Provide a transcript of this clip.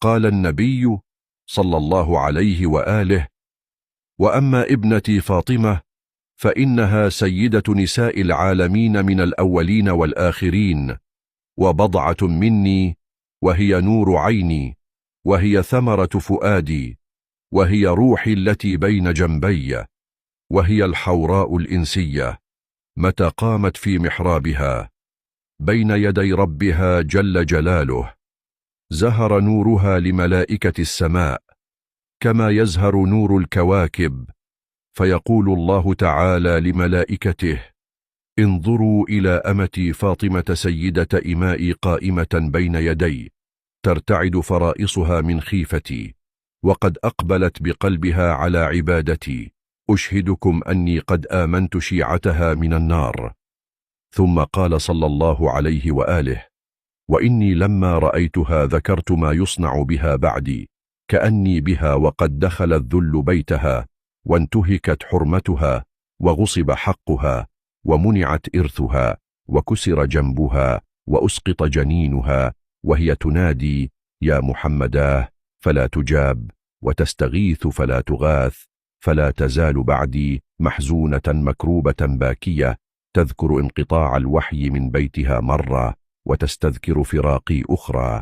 قال النبي صلى الله عليه وآله: وأما ابنتي فاطمة فإنها سيدة نساء العالمين من الأولين والآخرين، وبضعة مني، وهي نور عيني، وهي ثمرة فؤادي، وهي روحي التي بين جنبي، وهي الحوراء الإنسية. متى قامت في محرابها بين يدي ربها جل جلاله زهر نورها لملائكة السماء كما يزهر نور الكواكب، فيقول الله تعالى لملائكته: انظروا إلى أمتي فاطمة سيدة إمائي قائمة بين يدي ترتعد فرائصها من خيفتي، وقد أقبلت بقلبها على عبادتي، أشهدكم أني قد آمنت شيعتها من النار. ثم قال صلى الله عليه وآله: وإني لما رأيتها ذكرت ما يصنع بها بعدي، كأني بها وقد دخل الذل بيتها، وانتهكت حرمتها، وغصب حقها، ومنعت إرثها، وكسر جنبها، وأسقط جنينها، وهي تنادي: يا محمداه، فلا تجاب، وتستغيث فلا تغاث، فلا تزال بعدي محزونة مكروبة باكية، تذكر انقطاع الوحي من بيتها مرة، وتستذكر فراقي أخرى.